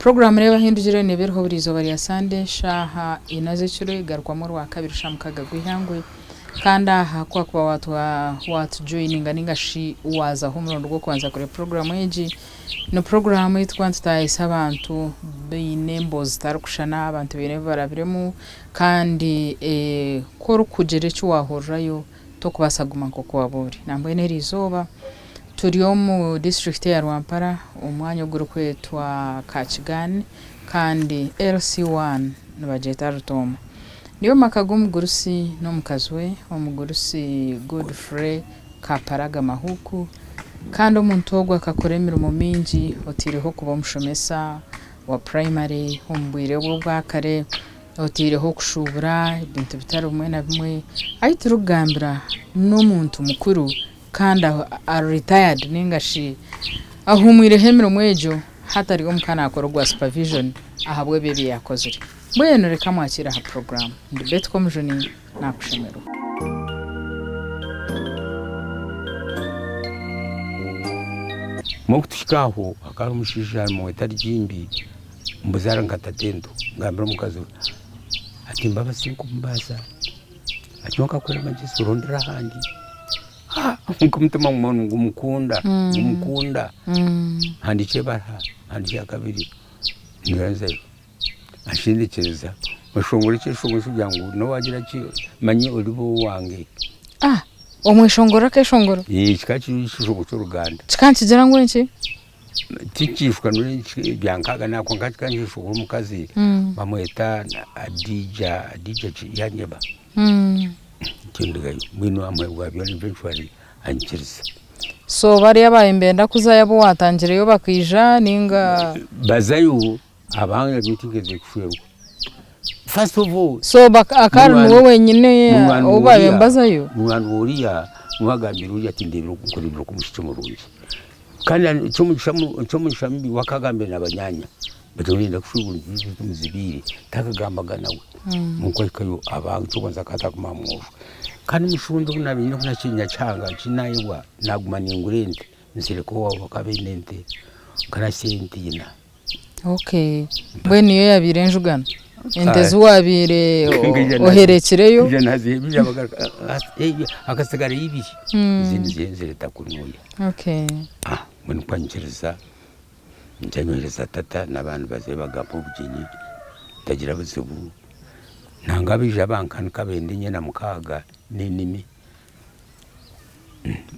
program reba hindugire neberho burizo bari ya Sunday shaha inaze chure garwa mu rwa kabiri shamukaga gwihangwe kanda aha kwa kuba watu joininga ningashi waza humurondo rwo kwanza kure program yeji no program yitwa ntayisa abantu binembo zitarukushana abantu bene barabiremu kandi ko kugere cyo wahorrayo to kubasaguma ko kwaburi namwe nerizoba turiyo mu district ya Rwampara umwanya gw'urukwetwa Kachigani kandi LC1 nabajeta rutomo niyo makagum gurusi no mukazwe omugurusi Godfrey Kaparaga Mahuku kandi omuntu ogwa akakoremira mu mingi otiriho kuba mushomesa wa primary ombwire bwo bwakare otiriho kushubura ibintu bitari umwe na bimwe ayiturugambira n'omuntu mukuru kandi retired ningashi ahumwire hemiro mwejo hatari omukana akorogwa supervision ahabwe bebe yakozere mwene reka mwakira ha program ndi Betcom Joni nakushemero Mokutushikaho akari mushija mu etari jimbi mbuzara ngatatendo ngambira mukazo ati mbaba sinko mbasa achoka kore manjesu rondera handi kumutuma umuntu ngumukunda handi chebara handi yakabiri niranze ashindikiriza mushongore cyeshongo cyangu no wagira ki manye olibo wange omweshongora keshongoro ikikachi ishusho cy'uruganda kikankigira ngo iki tikishwa n'uri byankaga nako ngakanjisho umukazi bamweta Adija yanyeba kindigayo mwino amwe wabyo eventually ankirisa so bari yabaye mbenda kuzayabo watangire yo bakija ninga bazayo abanga bitigeze kushwerwa first of all so akari nuwe wenyine ubaye mbazayo mwana uriya mwagambira uriya tindebira gukorera ku mushike mu rundi kandi cyo mushambi wakagambe nabanyanya batorinda kushubura muzibiri takagamba nawe muko ikayo abantu cyo kwanza kata kumamwo kandi mushundo kunabinye kunakinya cyanga kinaywa nagumana ingurende nsire ko wabo kabenente kana sentina okay bwe niyo yabirenjugana endeze wabire oherekireyo je nazi bijabaga akasigara yibiri izindi zenzere takunuya okay mwene kwanyiriza njyanyohereza tata n'abantu bazebaga mu bujinyi tagira buzubu ntangabije abankana kabende nyena mukaga n'inimi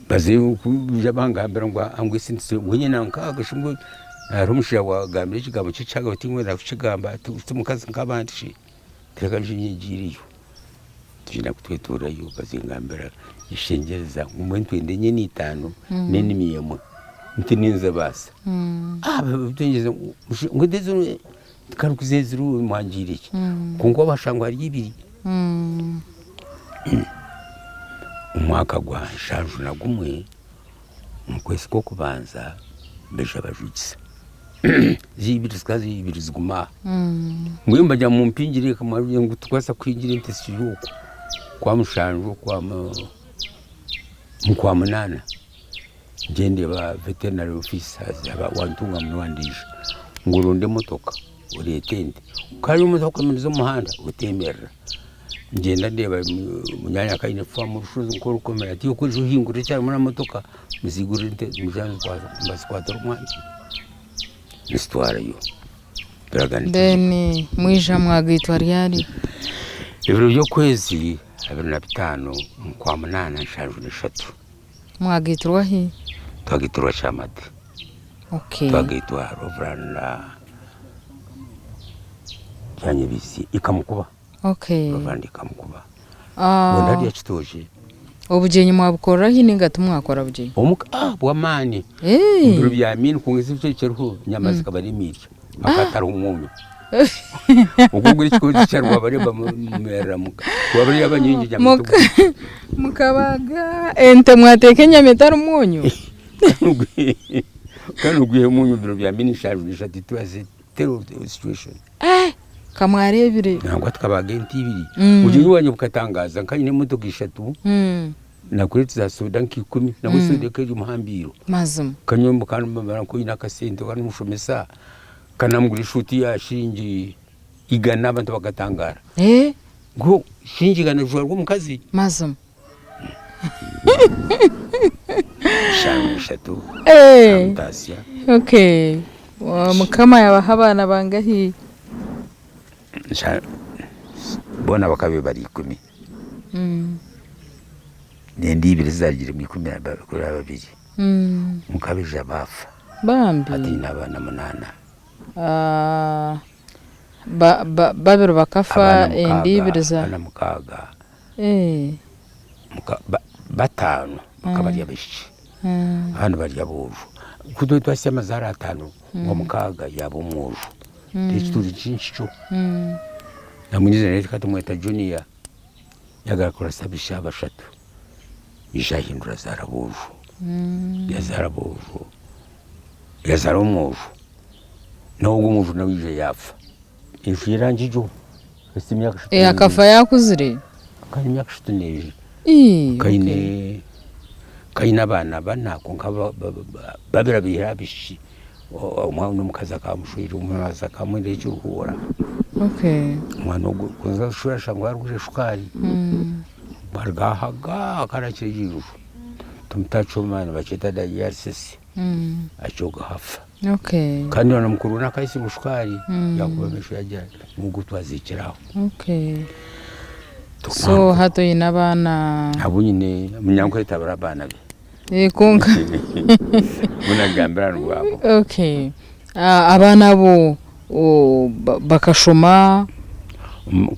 baze kubije abangambira ngo angwisintse nyena mukaga shimwe rumusha wa gambira ikigabo cyacaga utimwe na kigamba tumukazi nk'abandi shi tegaje nyigiriyo tujina kutwetura yo bazingambira ishengereza umuntu ndenye n'itano n'inimi yemwe ntininze basa bitengeze ngedeze karukuzezuru mwangiriki kungo bashangwa yibiri umwaka gwa shanju na gumwe mukwesi ko kubanza beje abajutse zibiri ziguma mwimba jya mu mpingire kamari ngo twasa kwingira intesi yuko kwa mushanju kwa munana ngende ba veterinary officers aba wantunga mwandisha ngurunde motoka uretende kari motoka zo muhanda utemera ngenda ndeba munyanya kayine fa mu rushuzo nkoro komera ati uko jo hingure cyane muri motoka muzigure mujanze kwa mbaskwatoro mwanzi histoire yo biragani deni mwija mwagitwa ryari ibiro byo kwezi 2005 kwa munana nshanju n'eshatu mwagitwa hi twagiturwa chamate okay twagitwa Rovranda cyanye bisi ikamukuba okay Rovranda ikamukuba ndari yakitoje obujenyi mwabukora hininga tumwakora bujenyi omuka bwamani biro byamini kungeze cyo cyeruho nyamazi kabari mirya akatara umunyu ukugura ikiko cyarwa bari bamera muka wabari abanyingi nyamazi mukabaga ente mwatekenya metaro umunyu kandi uguye umunyu biro byamini sharujisha titwaze terrible situation kamwarebire nangwa tkabaga ente ibiri uje wanye bukatangaza nkanye motoka 3 nakuretse za soda nk'ikumi nagusode keje umuhambiro mazum kanyombo kandi mbara ko ina kasente kandi mushomesa kanamugura ishuti ya shingi igana abantu bagatangara ngo shingi igana jwa rw'umukazi mazum shatu Tasya okay mukama yabaha abana bangahi bona bakabe bari 10 nendi ibiri zagira mu 12 mukabije bafa bambi ati nabana 8 babiro bakafa endi ibiri za ana mukaga batanu bakabari abishi hano bari abuvu kudo twasya amazara 5 ngo mukaga yabo umwuru turi cinshi namunyize rero katumweta junior yagakora sabisha abashatu ishahindura zarabuvu yazara umwuru no umuvu nawije yapfa ifu yirangijo imyaka 7 akafa yakuzire kandi imyaka 7 kayine abana banako babira bihabishi umwana umukaza kamushwira umwaza kamwende cyuhura umwana kuza shura shangwa ruje shukari bargahaga karakiriru tumtachomana bacheta da yarsisi achoga hafa kandi wana mukuru nakayisi gushukari yakubamesha yajya mugutwa zikiraho so hato inabana abunyine munyanko itabara abana be kunga munagambira rwabo abana bo bakashoma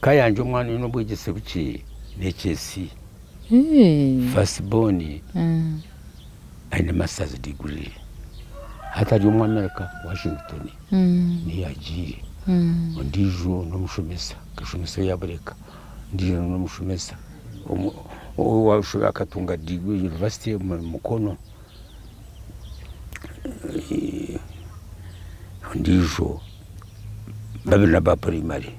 kayanje umwana no bwigise buki nekesi firstborn aina master's degree hata jumwa America Washington ni yagiye ndijo no mushomesa kashomesa yabureka ndijo no mushomesa washobora katunga degree university mukono ndijo babina ba primary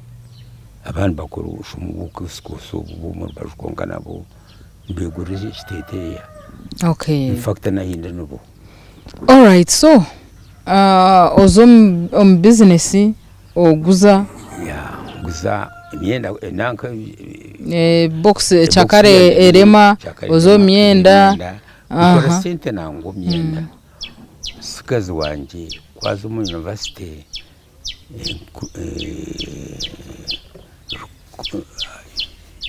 abantu bakuru umubuko sikoso bumwe bajukonga nabo mbegurije state ya in fact na hinde nubo all right so ozom business oguza guza myenda nanka box chakare erema ozo myenda ukora sente nango myenda sikazi wanje kwazo mu university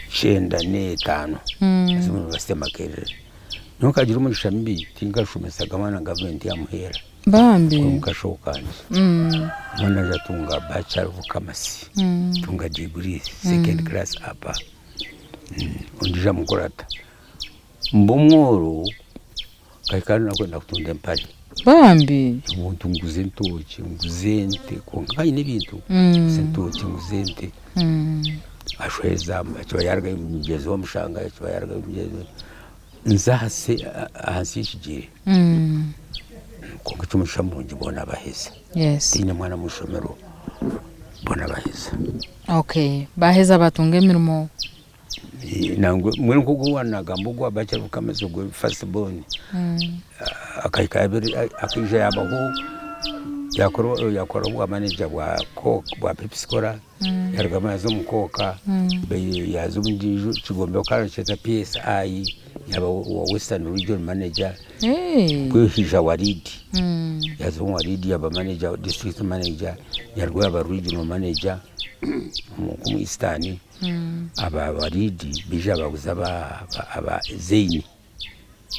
shenda ne 5 azimu university makerere nukagira umugisha mbi tingashumesaga gamana government ya muhera bambi mukashokanje mwana jatunga bachelor vukamasi tunga degree second class upper undija mukorata mbomworo kaikana kwenda kutunda mpali bambi umuntu nguze ntoki nguzente konka n'ibintu sentoki nguzente ashweza cyo yarga imgezo mushanga cyo yarga imgezo nzahase ahasishije konka cyo mushamungi bona baheze tinya mwana mushomero bona baheze baheza batunga imirimo nangwe mwene kugwanaga mbugwa bacha bukamaze go firstborn akaikabiri akije yabaho yakora wa manager wa wa Pepsi-Cola yargama yazo mukoka be yazo ndiju kigombe okara cheta PSI yaba wa Western Region Manager kwihija waridi yazo waridi yaba manager district manager yargwa yaba regional manager mu Eastern aba waridi bija baguza aba Zaini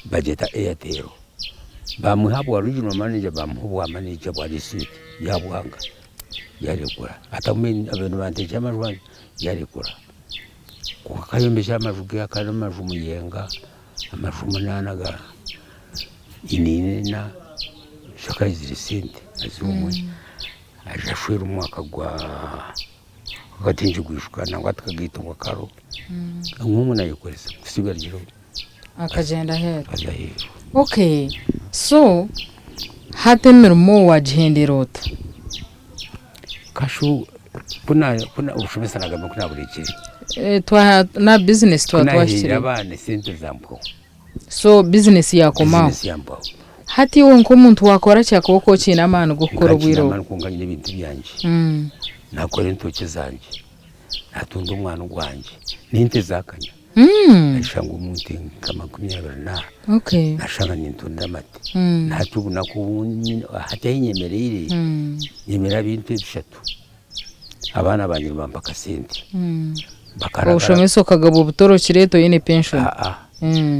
budget Airtel bamuhabwa original manager bamuhabwa manager wa district yabwanga yarekura atameni abantu banteje amajwana yarekura kukayombesha amavuga akana amavumu yenga amavumu nanaga inina shakayizire sente azumwe ajashwira umwaka gwa gatinje gushukana ngo atakagitunga karo nk'umuntu nayikoreza kusibira giro akagenda hero so hatemirmo wajihenderota kashu kuna ushumisa nagamba kuna burekiri twa na business twa twashire abane sente zampo so business yakoma hati wonko umuntu wakora cyakoboko cy'inamana gukora ubwiro amana kunganya n'ibintu byanje nakora intoke zanje natunda umwana gwanjye ninte zakanya nashanga umuntu kama 20 okay nashanga nintunda amate natu nakubunye hati hinyemerere nyemera bintu bishatu abana banje bamba kasente bakara ushomeso kagabo butoro kireto yene pension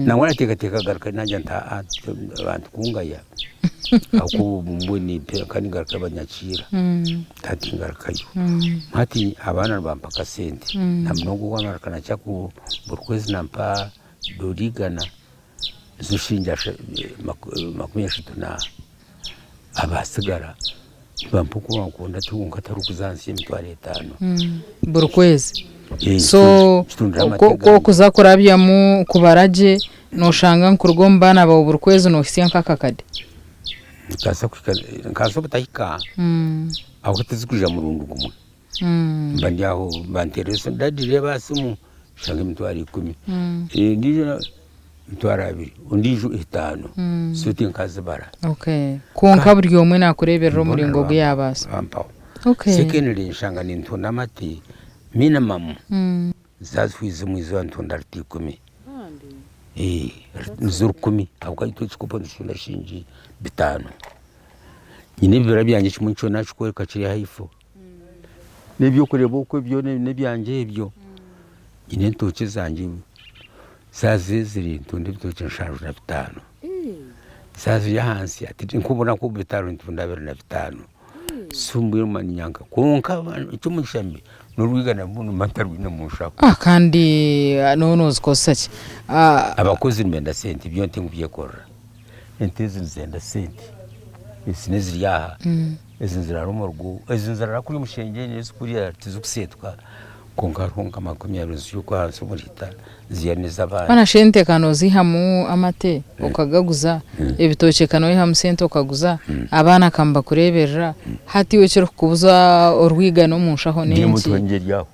nangwana teka garuka nanje nta abantu kungaya ako mboni kandi garuka banyakira tati garukayo mati abana bamba kasente namnongo wangaruka cyaku burkwezi nampa dorigana zushinja makumyashatu na abasigara bampuko bakunda tunga tarukuzansi emitwale 5 burkwezi so ko kuzakora byamu kubaraje noshanga nkurugomba nabo burkwezi no hisiya nkakakade nkasa butahika aho tuzikuja mu rundu gumwe mbandi aho bantereso dadire basimu shanga emitwale 10 ndijo mitwara 2 undijo 5 sote nkazibara okay konka buri yomwe nakureberera umuringo gw'yabasa okay secondly shanga nintunda amati minimum zazwize mwizo ntunda 10 nzuru 10 abwo itutsikopo ndishunda shinji 5 nyine bibera byanje kimuncho nacho kaciri haifo nebyo kureba uko byo nebyanje ibyo nyine ntoke zanje zaziziri ntunde bitoke nshaje na 5 zazi yahansi ati nkubona ko 5 ntunda 25 sumbuye manyanka konka cyumushami n'urwigana muntu matarwine mushaka kandi none zikosaki abakozi mbenda sente byo ntingubiye korra entezi nzenda sente isinezi yaha ezinzira rumurgu ezinzira kuri mushenge nezi kuri tizukusetwa konka ronka makumyabiri yuko hanso murita ziyaneza abana bana shente kano zihamu amate ukagaguza ebitoke kano ihamu sente ukaguza abana kamba kureberera hatiwe cyo kubuza urwiga no munshaho nengi mutu ngeriyaho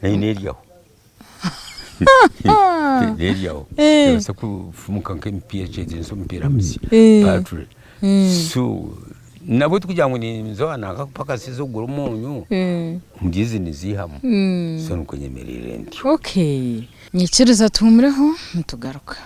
neriyaho neriyaho yose kufumuka nk'MPH zinso mpiramuzi patri so nabo tukujya ngo ni nzona paka sizo gura umunyu mugize nizihamu so nuko nyemerere ndi okay nyikiriza tumureho mutugaruka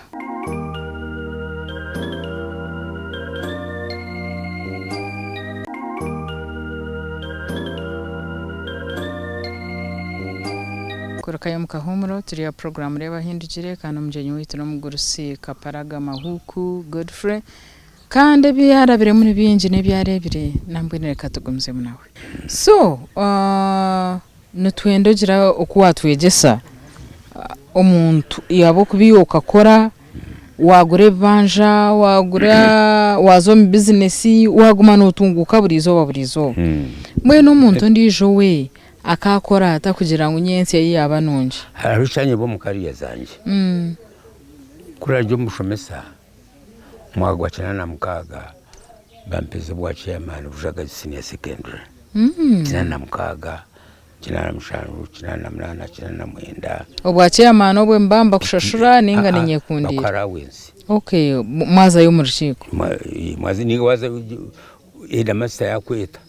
kuruka ya mukahumuro turi ya program reba hindukire kana umjenyi witu no mugurusi kaparaga mahuku Godfrey kandi byarabire muri binji nebyarebire nambwene reka tugumze munawe so nutwendogira okuwatwegesa omuntu yabo kubiyoka kora wagure banja wagura wazo mu business waguma notunguka burizo mwe no muntu ndijo we akakora atakugira ngo nyense yaba nonje harushanye bo mu kariya zanje kura ryo mushomesa mwagwa cyane na mukaga bampeze bwa chairman bujaga senior secondary cyane na mukaga cyane na musharu cyane na mwana cyane na mwenda obwa chairman obwe mbamba kushashura ninga nenyekundi bakarawenzi okay mwaza yo murishiko mwazi ninga waza ida master yakweta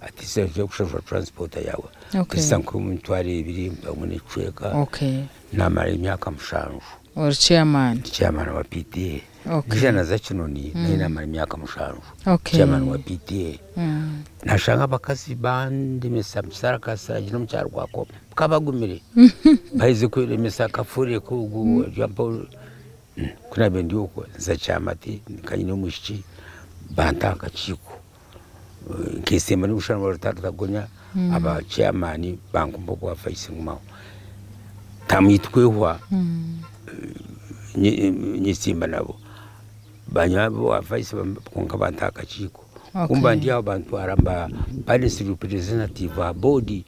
ati se je kushashura transport yawe kisanko mutware 2 mbamune chweka okay namara imyaka musharu or chairman wa PTA okay kijana za kinoni namara imyaka musharu okay chairman wa PTA nashanga bakazi bandi mesamsara kasara gino mcyaro kwako kabagumire baize kwiremesa kafure ko jampo kuna bendi uko za chamati kanyine mushiki banta kachiko nkesema ni bushana baratagonya aba chairman bankumbo kwa faisi ngumao tamitwehwa nyisimba nabo banyabo wa faisi konka banta kachiko kumba ndia abantu aramba bali representative wa body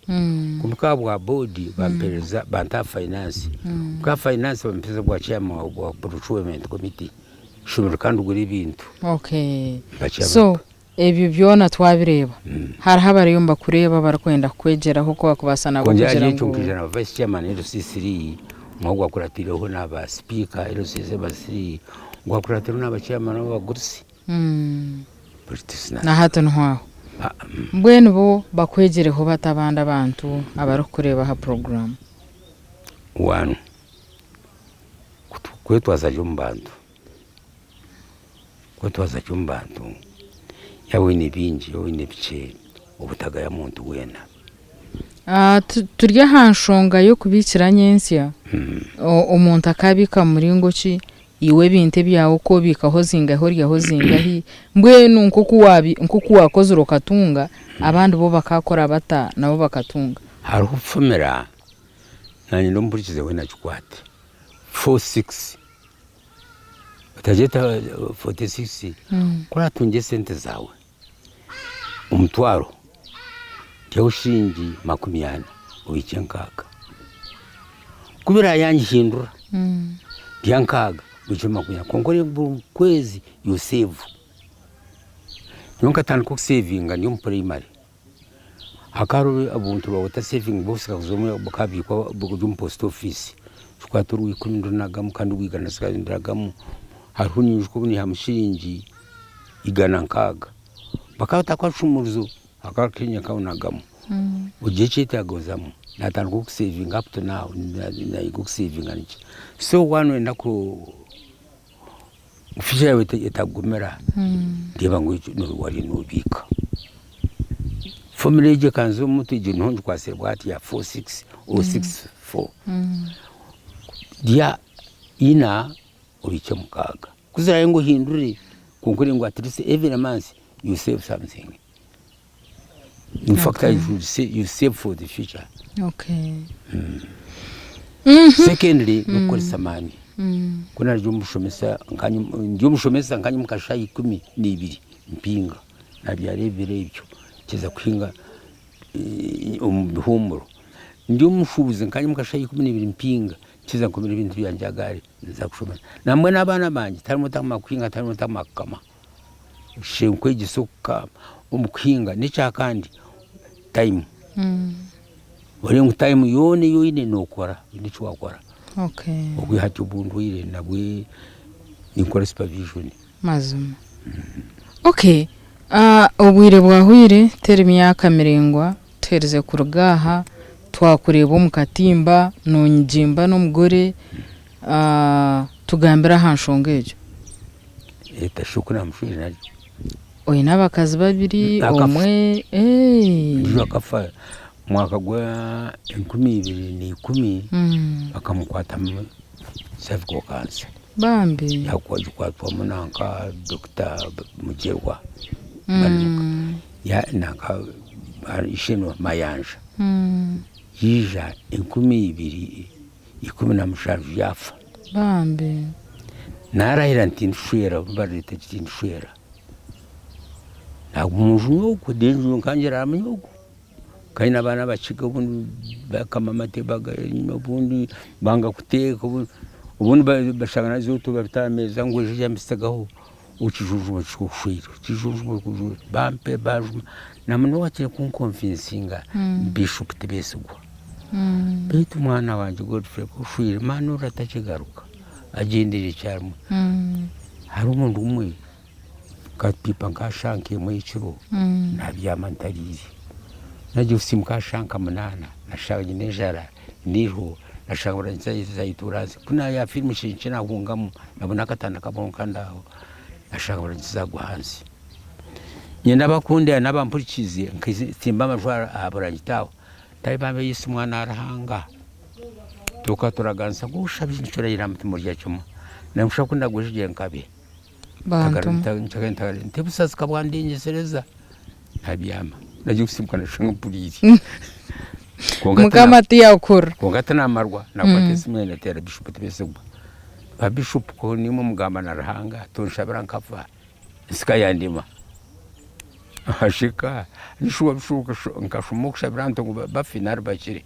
kumkabwa body bampereza banta finance kwa finance bampereza kwa chairman wa procurement committee shumira kandi ugura ibintu okay so ebyo byona twabireba hari habariyumba kureba barakwenda kwegera ko bakubasana kugira ngo kujana vice chairman LC3 mwagwa kuratiriho n'aba speaker LC3 ngwa kuratiriho n'aba chairman b'abagurusi na hato ntwaho mbwene bo bakwegereho batabanda abantu abari kureba ha program wanu kwetwaza jumbantu yawe ni bingi yawe ni bice ubutaga ya muntu wena turya hanshonga yo kubikira nyensya umuntu akabika muri ngoki iwe binte byawo ko bikaho zingaho ryaho zingahi mbwene nkuko wakoze urokatunga abandi bo bakakora bata nabo bakatunga hari upfumira nanye ndomburikize we na chikwate 46 utajeta 46 kora tunje sente zawe umutwaro cyawushingi 20 ubicyenkaga kubira yanjihindura byankaga bijuma kunya konkore kwezi you save nonka tan ko savinga ni primary akaro abuntu bawota saving bose kazomu bakabikwa bugujum post office twaturu ikundiranaga mukandi wigana sikandiraga harunyujwe buni hamushingi igana nkaga bakata kwa shumuruzo akakenya kaunagamo ugiye cyitagozamo natanga ku saving up to now na igo saving aniki so one wenda ko ufisha yawe itagumera ndiba ngo no wari nubika formula je kanzo mutu je ntonje kwase bwati ya 46 or 64 dia ina ubice mukaga kuzira ngo hindure kunkuri ngo at least every month you save something. In fact, you save for the future. Okay. Secondly, nukuri samani. Kuna njumushomesa nkanyi mukashayi 12 mpinga. Nabyarevere ibyo. Kiza kwinga umuhumuro. Njumufubuze nkanyi mukashayi 12 mpinga. Kiza kumira ibintu byanjagari nza kushomesa. Namwe nabana banje tarimo tamakwinga tarimo tamakama. Shenkwe gisoka umukwinga nica kandi time wari time yone yoine nokora nico wakora. Okay. Ubwi hati ubuntu ile nabwe nikora supervision mazuma. Okay. Obwire bwahwire terimi yakamirengwa tereze kurugaha twakureba mu katimba nonjimba n'umugore tugambira hanshongejo etashukuna mshuri naje oyi n'abakazi babiri omwe ndijo akafa mwaka gwa 2010 akamukwata mu cervical cancer bambi yakwatwa munanka Dr. Mujerwa ya naka isheno mayanja yija 2010 yafa bambi narahira ntinshwera barite tinshwera nagumunju ko denju kanjera amanyugo kaina bana bachiga ubundi bakamamate baga n'ubundi banga kuteka ubundi bashangana zuto babitameza ngo ejo yamistagaho ukijuju cyushwira kijuju kujura bampe bajuma namno wakire ku convincinga bishop tebesugwa betu mwana wanje Godfrey kushwira manura takigaruka agendere cyarmo hari umuntu umwe kapipa nkashanke mu iciro nabyamantarize naje usimuka shanka munana nashanye nejara niho nashangura nzayituraze kuna ya film shinchina hungamo nabona katana kabonka ndaho nashangura nzagwanzi nyenda bakunde nabampurikize nkisimba amajwara aburangitaho tayibambe yisi mwana arahanga tukaturaganza gushabye inshura yiramutimo ryacyo namusha kunda gujije nkabe bantu ntebusazi kabwandingesereza ntabyama naje gusimbuka nashanga puliri mukamati yakura kongata namarwa nakwatese mwene tera bishop tebesugwa ba bishop ko nimo mugamba narahanga tonshabira nkava sika yandima ashika nishuwa bishuka nkashumuka branto ba final bakire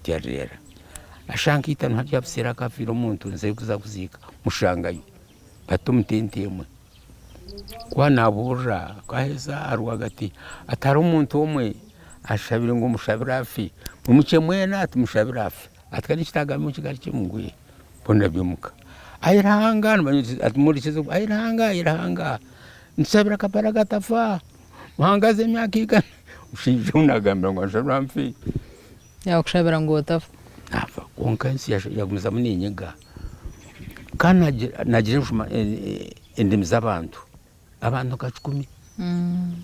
tiyarera ashankita ntajya bisera kafiro umuntu nze kuza kuzika mushangayo batumtentemwe kwa nabura kaheza arwagati atari umuntu umwe ashabire ngo mushabira afi umuce mwena atumushabira afi atkani kitaga mu kigali cy'umuguye bonda byumuka ayirahanga atmurikize ayirahanga nsabira kapara gatafa muhangaze imyaka igana ushinje unagambira ngo nshobora mfi yakushabira ngo utafa afa konka nsi yagumiza muninyiga kandi nagira indimi z'abantu abantu kacukumi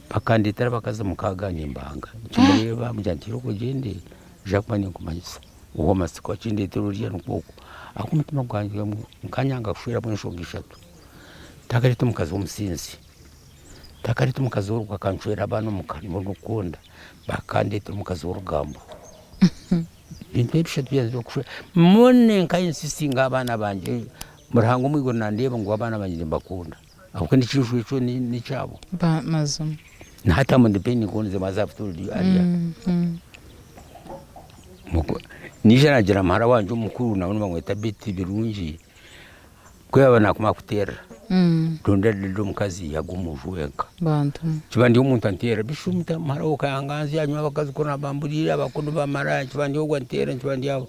bakanditara bakaza mukaganya imbanga kimureba mujyantira kugende jakumani kumanyisa uwo masiko akindetera uriya n'ukuboko akumutima gwanjye mukanyanga gushira mu nshonga 3 takarita mukazi w'umusinzi takarita mukazi w'urwa kanshwera abantu mukarimo n'ukunda bakandetera mukazi w'urugambo bintwe bishatu byazo kushwe mone nkayinsisinga abana banje murhango mwigo nandeba ngo abana banje mbakunda ahubwo ndicishwe ico ni cyabo ba mazum hata mu ndepeni kunze mazafuturi ariya muko nije nagira mara wanje umukuru nabone bamweta biti birungi kweba kuma kutera ndondero mukazi yagumujuwenka bantu kibandi umuntu antera bishumita mara ukanganzi yanywa bakazi kona bamburira abakundu bamara kibandi ogwantera kibandi yabo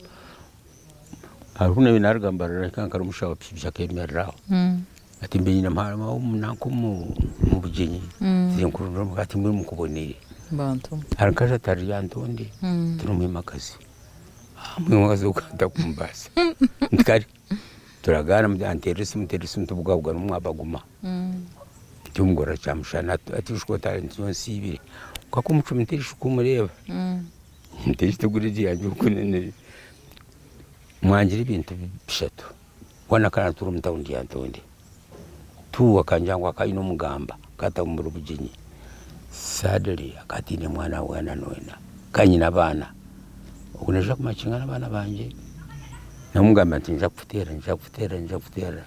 haruna binargambarira kankara umushawa pibya kemerraho ati mbenye mara umunako mu bugenyi zinkuru mukati muri mukuboneye bantu harakaje tari yantonde turumwimakazi mwimakazi ukanta kumbasa ndikari turagana mudanterese muterese mutubugabwa n'umwabaguma cyumgora cyamshana ati ushkota nsi ibiri kwako muco muterisha kumureba nteje guridi yanjye kunene mwangira ibintu bishatu wana kana turu mutawundi yantonde tu wakanjangwa kaino mugamba kata mu bugenyi sadari akati ne mwana wana noena kanyina bana ukunesha kumachingana bana banje namugamba ati nja kufutera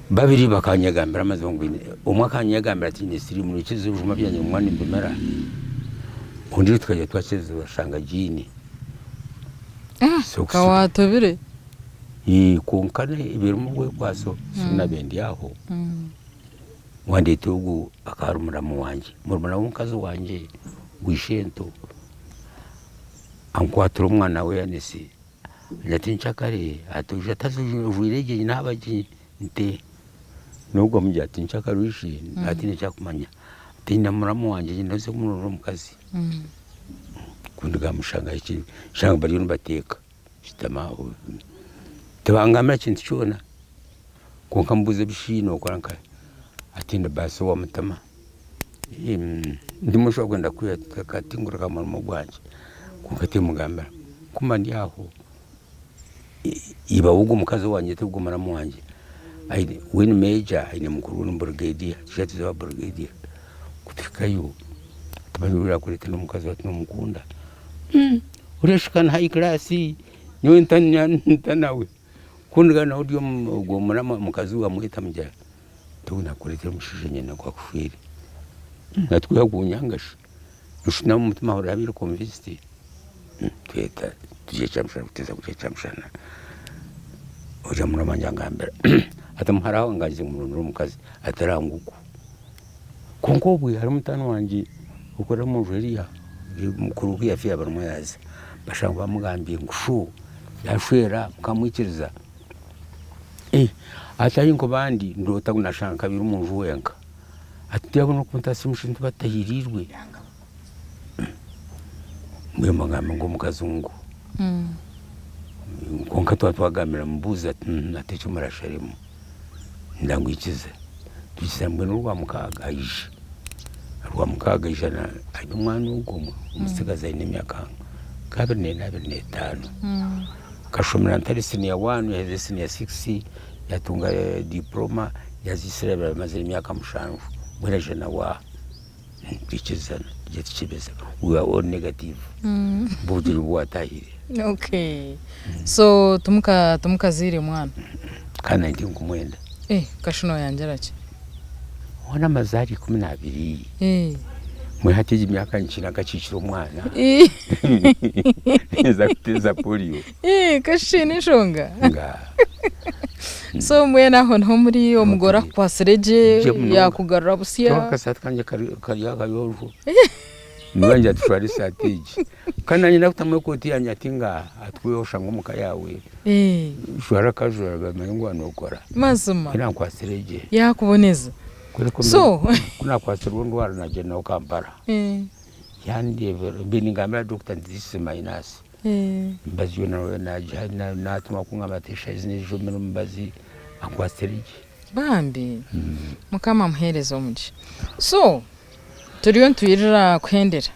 babiri bakanyagambira amazongwine umwaka anyagambira ati nisiri mu kizu ujuma byanye umwana imbemera undi twaje twacheze bashanga jini kawatobire kunkane ibiri mu gwe kwaso sinabendi yaho wandete ugu akarumura mu wanje murumuna w'umukazi wanje wishento ankwatira umwana we yanese ndati nchakare atuje tazujuirege nabaji nte nubwo mujya ati nchakare wishi ati nchakumanya tinda muramu wanje ndose kumurura mukazi kundiga mushanga iki shanga bari bateka shitama tebangama kintu cyona konka mbuze bishino kwaranka atinda basi wa mutama ndimo shobora kwenda kuyatingura kamara mu bwanje kunkate mugamba kuma ndi aho iba ugu mukazi wanje tugumara mu wanje ayi win major ine mukuru n'umbrigadier shati za brigadier kutikayo tabanyura kureta n'umukazi watu n'umukunda ureshikana high class niwe ntanawe kundana audio gomara mukazi wa mwita mujya tuna kureta mushije nyene kwa kufiri natwe yagunyangasha ushina mu mutima urabira convinced tweta tuje chamshana kuteza kuje chamshana oja muramanya ngambera atamuharaho ngaje mu mukazi ataranguko konkobwe hari mutano wanje ukora mu jeriya mukuru yafiya barimo yaza bashanga bamugambiye ngushu yashwera mukamwikiriza atayinko bandi ndota kunashanga biri umuntu wenka ati yabona kuntasi mushintu batahirirwe mwe mangamba ngo mukazungu konka twagamira mbuza atecho marasharimo ndangwikize tugisambwe n'urwa mukaga ijana ari umwana w'ugomo umusigaza n'imyaka 25 kashomera ntari senior 1 ya senior 6 yatunga diploma yazisireba maze imyaka 5 mwera jana wa tukizana yetchibeza we are all negative budi bwatahire okay so tumukazire mwana kana ndi kumwenda kashino yanjerache wana mazari 12 mwe hatije imyaka nchina gaciciro mwana neza kuteza polio kashine shonga so mwe naho nto muri yo mugora kwasereje yakugarura busiya kasat kanje kari yakayojo Nibanja tushwari strategy kana nyina kutamwe koti yanyatinga atwiyo shango muka yawe shwara kajura gamengo anokora mazuma kina kwa sereje yakuboneza so kuna kwa serundo wala na jena Kampala yandi biningamba Dr. Ndisi Minus mbazi yona na jana natuma kunga matesha izine jomero mbazi akwa sereje bambi mukama muherezo muji so turiyo ntwirira kwendera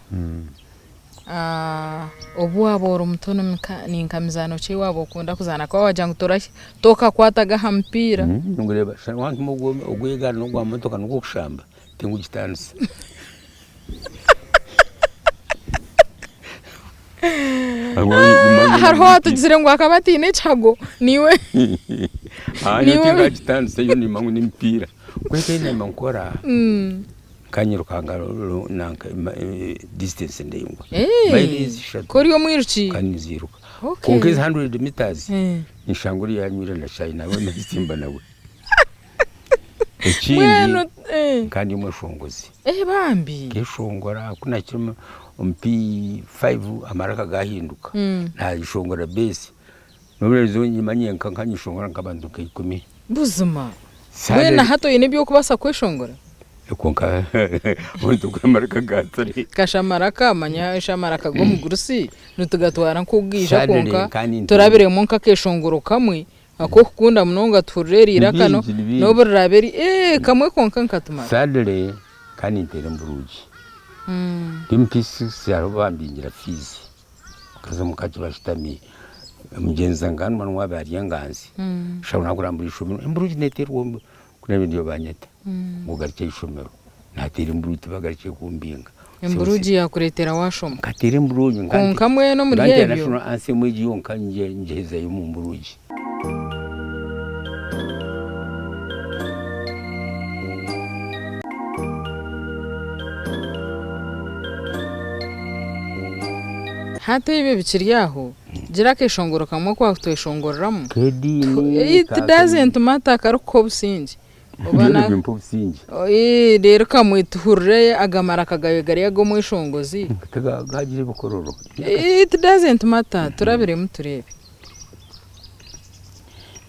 obu aboro mutono ninkamizano che wabo kunda kuzana kwa wajangu toka kwataga hampira ngureba wantu mugo ogwega no gwa motoka no kushamba tingu gitansi harho atugire ngo akabati ne chago niwe niwe tinga gitansi yo ni mangu ni mpira kweke ne mankora kanyirukanga nanka distance ndeyingwa kori yo mwiruki kaniziruka konke 100 meters nishanguri yanywira na China wona simba nawe ekindi kandi umushongozi bambi keshongora kuna kirimo umpi 5 amaraka gahinduka nta ishongora base nobezo nyimanye nkanyishongora nkabanduka 10 buzuma wena hato yene byo kubasa kweshongora konka wonto kwamaraka gatsari kashamaraka manya shamaraka go mugurusi nutugatwara nkubwisha konka turabire monka keshongoro kamwe ako kukunda munonga turerira kano noburaberi kamwe konka nkatumara sadere kandi ntere mburuji dimpisi sarubambingira fizi kaza mukaji bashitami mugenza ngano manwa bari yanganzi shabona kurambura ishomero mburuji neterwo kuna bindiyo banyeta mugarike ishomero natera imburuti bagarike kumbinga imburuji yakuretera washoma katera imburuji konka mwe no muri yebyo national anthem yonka njeheza yo mu mburuji hata ibe bikiryaho gira keshongoro kamwe kwa tweshongoramo it doesn't matter karuko busingi obana bimpusingi rero kamwe tuhure agamara kagaye gari yago mu ishongozi gagire bukororo it doesn't matter turabire muturebe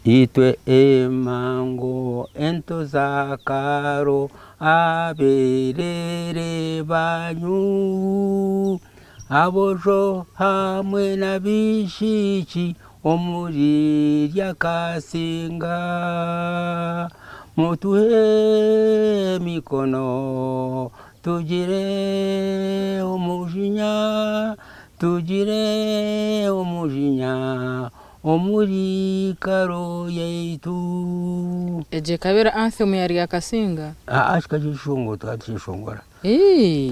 itwe emango ento zakaro aberere banyu abojo hamwe nabishiki omuri ryakasinga mutuhe mikono tugire umujinya omuri karo yaitu eje kabera anthem yari yakasinga ashika jishongo twatishongora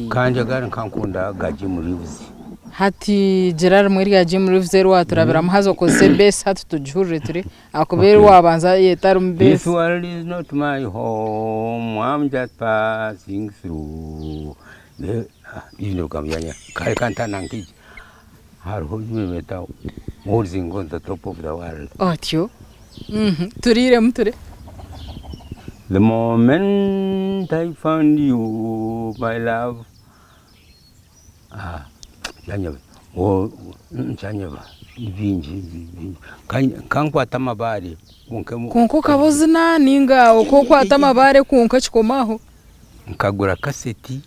kanje gari kankunda gaji muri buzi hati Gerard mwiri ya Jim Reeves rwa turabira muhazo ko best hatu tujure turi akubera wabanza yetarum best This world is not my home, I'm just passing through you kamyanya kai kanta nanki har hoju meta morzing on the top of the world otyo turire muture the moment I found you my love yanyaba chanyaba ibinji kankwata mabare konko kabozina ninga uko kwata mabare konka chikomaho nkagura kaseti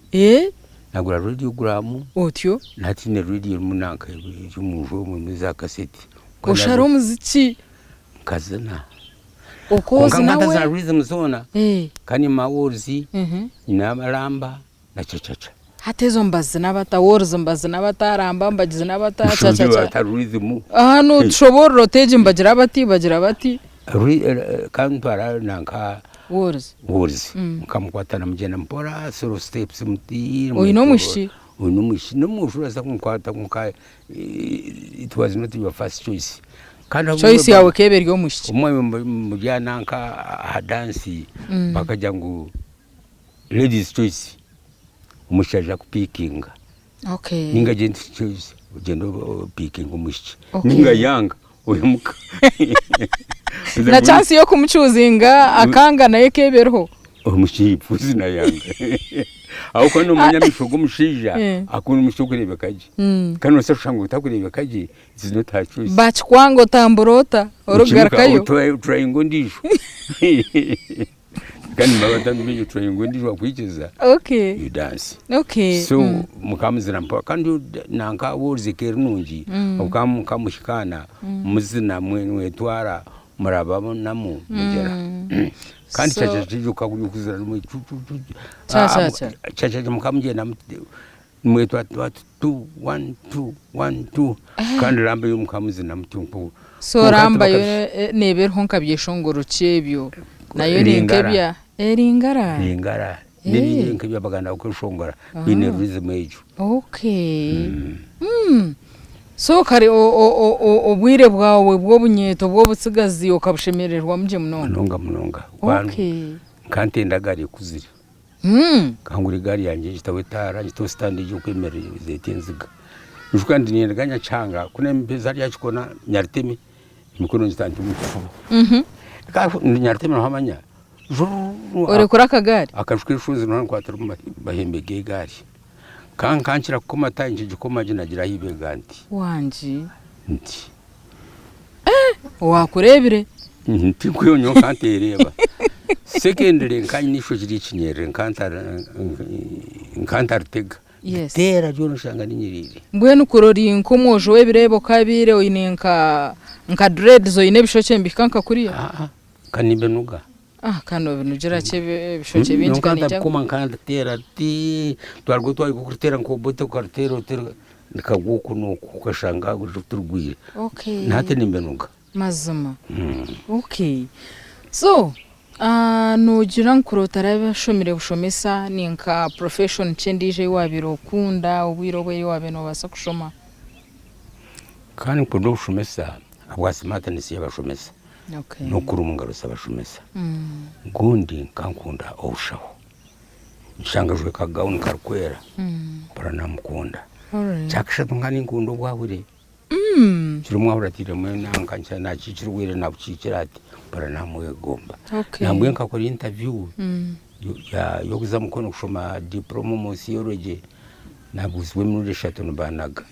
nagura radiogram otyo natine radio munanka y'umujo mu za kaseti kosharo muziki kazana uko zinawe za rhythm zona kani maworzi inamalamba na chachacha hatezo mbazi nabata worzi mbazi nabata ramba mbagize nabata chachacha rhythm no tshoboro roteje mbagira bati kantwara nanka worzi kamkwatana mujena mpora solo steps muti oyino mushi no mushura za kunkwata kunka it was not your first choice kana choice yawe keberi yo mushi umwe mujana nanka hadansi bakajangu ladies choice umushaja kupikinga okay ninga gent choice ugendo picking umushi ninga yanga uyimuka na chance yo kumuchuzinga akanga naye keberho omushipu zina yanga aho ko no munyamishugo mushija akuna umushugo rebekaje kano se shango utakurebekaje is not a choice bach kwango tamburota orugarkayo try ngondisho kandi mabata mbije try ngondisho kwikiza you dance so mukamuzira mpa kandi nanka worzekera nungi ukamushikana muzina mwenwe twara murabamo namu mugera kandi cyaje kuzira mu cyaje mukamugenda mwetu 2 1 2 1 2 kandi ramba yo mukamuzina mutumpu so ramba yo neber honka byeshongoro cyebyo nayo ninkebya eringara ninkebya baganda ukoshongora bine rhythm ejo so kare obwire bwawe bwo bunyeto bwo butsigazi ukabushemererwa muje munonga kantenda gari kuzira kanguri gari yanje gitawetara gito stand yo kwemerera zetenziga njukandi niyendaganya changa kuna mpeza ari yachikona nyaritemi imikono ngitanti umufu ka nyaritemi hamanya ore kura kagari akashukira shuzi no kwatara bahembege gari kankira kukoma tanje gikoma ginagira hibeganti wanji nti wakurebire nti kuyonyo kantereba secondary nkanyinisho kiri kinyere nkantara tega tera jono shanga ninyirire mbwe nukurori nkomojo webirebo kabire oyinenka nka dreads oyine bishoche mbikanka kuriya kanimbe nuga kano binujira chebe bishoche binji kanija kuma nkanda tera ti twargo twari kukurtera nkobote kwartero tera nikaguko no kukashanga guturugwire nate nimbe nuga mazama so nugira nkurotara bashomire bushomesa ninka profession chendije wabiro kunda ubwiro bwe wabe no basa kushoma kandi kundo bushomesa abwasimata nisi yabashomesa no kurumungaro sabashomesa gundi kankunda obushaho nshangajwe kagauni karkwera para namukunda chakishatu ngani ngundo bwabure chirumwa uratire mwena nkancha nachichirwire nabuchikirati para namwe gomba nambwe nkakora interview yo kuza mukono kushoma diploma mu theology nabuzwe muri eshatu nbanaga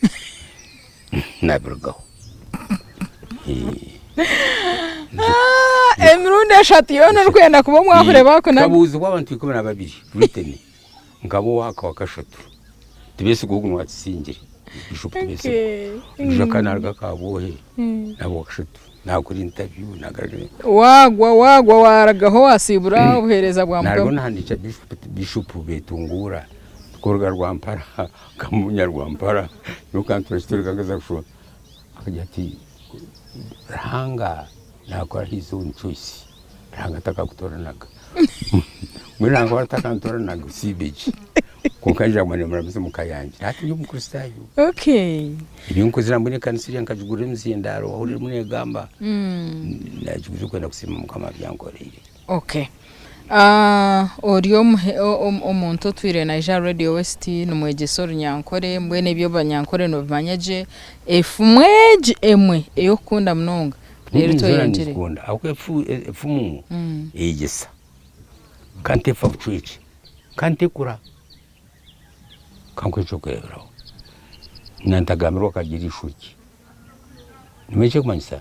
nabirgaho emrundi eshatu yona rwenda kuba mwahure bako nabuzi kwabantu 12 written ngabo waka wakashatu tibese gugunwa watsingire bishop tibese njakana kabohe nabo wakashatu nakuri interview nagarire wagwa waragaho wasibura ubuhereza bwa mugabo narwo nandika bishop betungura korga rwampara kamunya rwampara nukantura historika ngaza kusho akajya ati ranga nakora his own choice ranga takakutoranaga mwiranga watakantoranaga sibeji kukaja mwana murabize mukayanje ati yo mukristayo ibinko zirambune kanisiri yankajugure mzindaro uri mune gamba najuze kwenda kusima mukama byankoreye Oriyo omuntu twire na ja Radio West numwegesoro nyankore mbwene byo banyankore no bimanyaje efumweje emwe eyo kunda mnonga rero to yengere kunda akwefu efumu egesa kante fafuchi kante kura kankwe chokwero nantagamiro kagira ishuki nimeje kumanyisa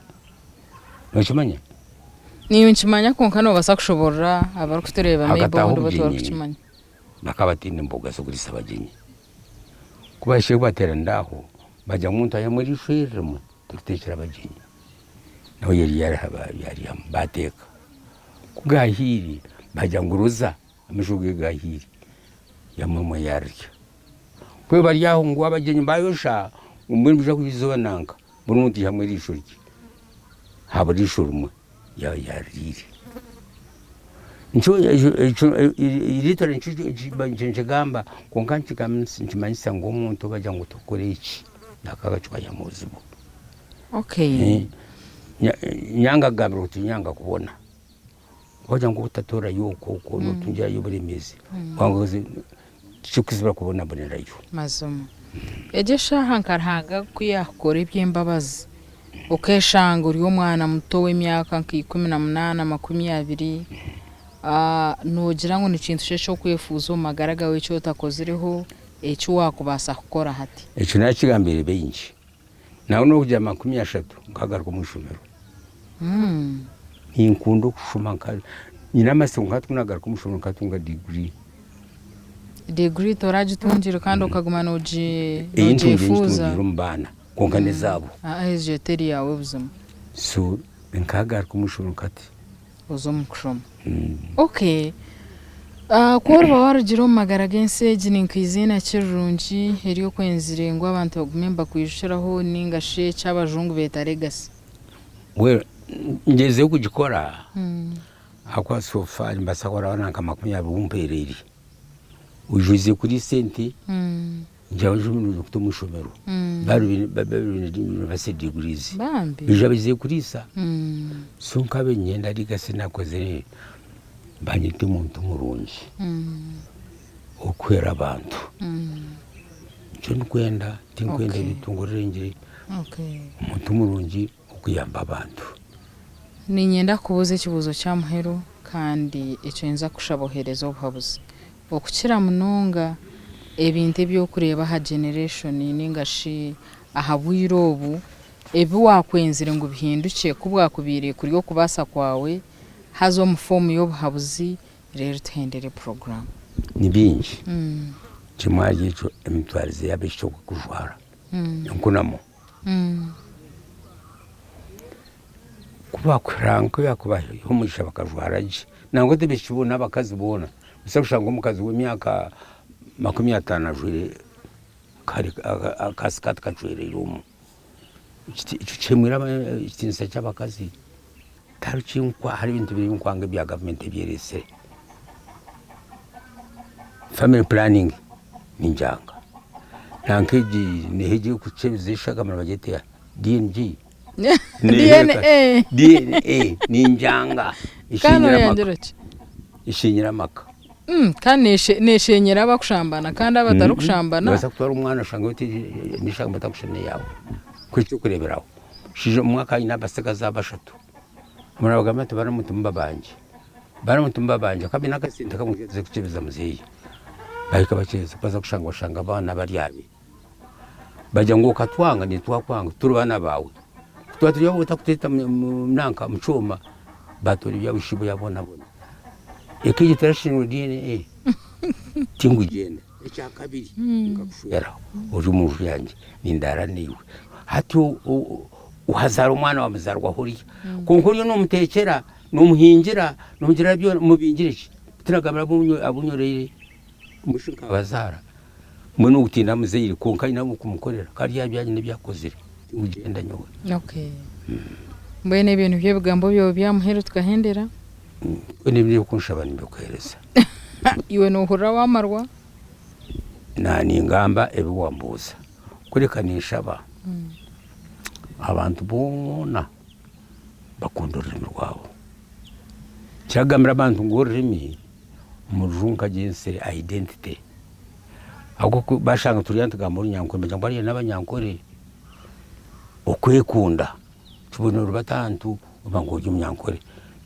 nchimanya niyo nchimanya konkano basa kushobora abari kutureba mebo batwara kuchimanya bakabatinde mboga zo kurisa bagenye kubashe batera ndaho bajya muntu ayamuri shirimo tutekera bagenye naho yari bateka kugahiri bajya nguruza amushuge gahiri yamama yarya kwe bari yaho ngo abagenye bayosha umuntu bija kubizoba nanka burundi hamwe rishuriki haburi shurumwe ya yariri ncho iritore ncho gamba konkanchi kaminsi nchimanyisa ngo umuntu bajya ngo tukore iki nakagacwa ya muzibo nyanga gambiro tunyanga kubona bajya ngo utatora yuko uko nutungira y'uburemezi wangoze cyukizira kubona bonerayo mazomo ejesha hankarhaga kuyakora iby'imbabazi ukeshanga uri umwana muto w'imyaka 18 20 nugira ngo ni ikintu cyo kwifuza magara gawe cyo utakozireho icyo wakubasa gukora hati icyo nakigambire benshi nawe no kujya 30 nkagaruka mu shomero inkundo kushuma kandi nyina maso nkatwe nagaruka mu shomero katunga degree toraje tunjira kandi ukagumana ujifuza rumbana konkane zabo aje teri yawe buzima so nkagaruka mu shomero kati uzomukushoma okay kuba waragira magara gense jininkwizina kirungi heriyo kwenzire ngo abantu bagumemba kuyishiraho ningashe cy'abajungu beta legacy we ngeze kugikora akwa sofa mbasakora nka 20 umpereri ujuze kuri senti njawe jumunu kutumushomero bari base degrees bijabize kuri sa sunkabe nyenda ligase nakoze banyite umuntu murungi ukwera abantu cyo nkwenda tinkwenda bitungurenge umuntu murungi ukuyamba abantu ni nyenda kubuza ikibuzo cya muhero kandi icyo nza kushabohereza ubuhabuzi okukira munonga ebintu byo kureba ha generation ningashi ahabwirobu ebi wakwenzire ngo bihinduke kubwakubire kuri yo kubasa kwawe hazo mu form yo buhabuzi rero tuhendere program ni bingi kimwaje cyo emtwarize yabisho kujwara nkunamo kuba kranko yakuba umugisha bakajwaraje nango tebishibona bakazibona usabusha ngo mukazi w'imyaka 50 ajure kari akasikata kajwere rumu icyo chemwira ikinsa cy'abakazi taruchinkwa hari ibintu biri nkwanga bya government byerese family planning ninjanga nankeji neheje kuchezesha kama bagete DNG DNA ninjanga ishinyira maka kandi neshenyera bakushambana kandi abataru kushambana basa kutwara umwana shanga uti nishanga batakushene yawe kwicyo kureberaho shije umwaka ina basega za bashatu murabagamate baramutumba banje kabi nakasinda kamugeze kucebeza muzeyi bahika baceze baza kushanga abana bari yabi bajya ngo katwanga ni twakwanga turubana bawe twaturiyo utakuteta mnanka mchoma batori ya ushibo yabona ekije tarashinwe DNA tingu genda echa kabiri ngakufera uri muje yanjye nindara niwe hati uhazara umwana wa muzarwa huriya konkuriyo no mutekera no muhingira no mugira byo mubingirije tiragamira abunyoreye umushinga bazara mwe no gutinda muzeyiri konka ina kumukorera kandi yabyanye n'ibyakozere ugenda nyowe okay mbene ibintu byo bigambo byo byamuhero tukahendera n'ibyo kunshaba nimbe kwereza iwe no hura wamarwa nani ingamba ebiwambuza kurekanisha abantu bona bakunda ururimi rwabo cyagamira abantu ngo ururimi umujunka jinse identity ahubwo bashanga turiyanta gambo nyankore cyangwa ari n'abanyankore okwekunda tubona rubatantu ubango y'umyankore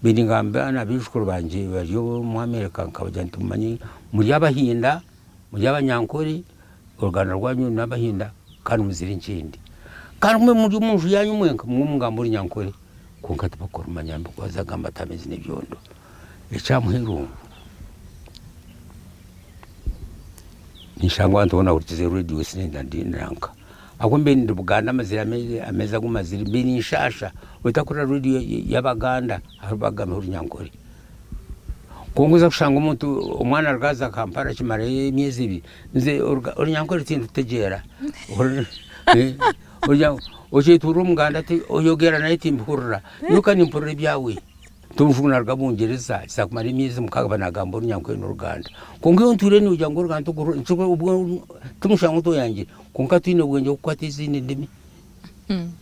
bindi ngamba nabishukuru banje bariyo mu Amerika nkabajyantu manyi muri abahinda muri abanyankore uruganda rwanyu n'abahinda kandi muzira incindi kandi mwe muri umuntu yanyu mwenka mwumugamba uri nyankore kunkata bakora manyamba kwazagamba tamezi n'ibyondo ecamuheru nishangwa ntona urize radio sinenda ndinanka akombe ndi Buganda amazira ameza gumazira bini nshasha utakora radio y'abaganda abagamba uri nyankore konguza kushanga umuntu umwana rgaza Kampala kimare imyezi ibi nze uri nyankore tindu tegera oje turu muganda ati oyogera na iti mpurura nuka nimpurura byawe tumvuna rgabungereza sakumara imyezi mukaga nagambo nyankore n'uruganda kongiyo nture ni ujya ngo uruganda ubwo tumushanga to yanjye konka twine ubwenge kukwata izindi ndimi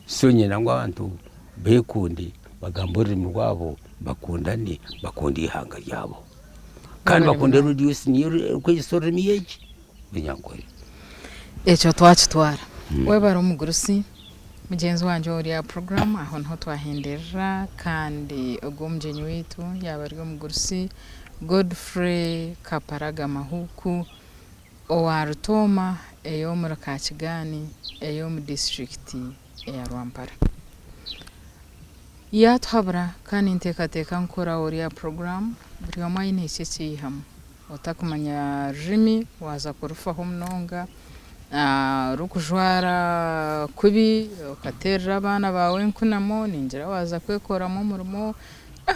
sonye nangwa abantu bekundi bagambore mu rwabo bakundane bakundi ihanga ryabo kandi bakunde reduce niyo kwisore miyeje binyankore echo twatwara we bari umugurusi mugenzi wanje uri ya program aho nho twahendera kandi ubwo mjenyi wetu yaba ari umugurusi Godfrey Kaparaga Mahuku owarutoma eyo muri Kakigani eyo mu district ya Rwampara yathabra kandi ntekateka nkora oriya program buri omwe ine iki hamwe utakumanya rimi waza kurufaho mnonga rukujwara kubi ukaterera abana bawe nkunamo ningira waza kwekoramo umurimo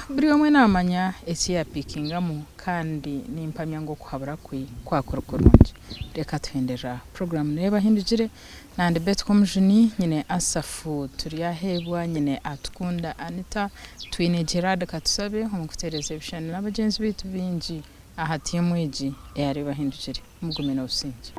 buri omwe namanya eki yapikingamo kandi nimpamya ngo kuhabura kwakorokorunje reka tuhendera program neba hindugire nande Betcom Juni nyine Asafu turiyahebwa nyine atukunda Anita twine Gerard katusabe umukutereza ibishani n'abagenzi bitu binji ahatiye mwiji yareba hindugire mugumena usinje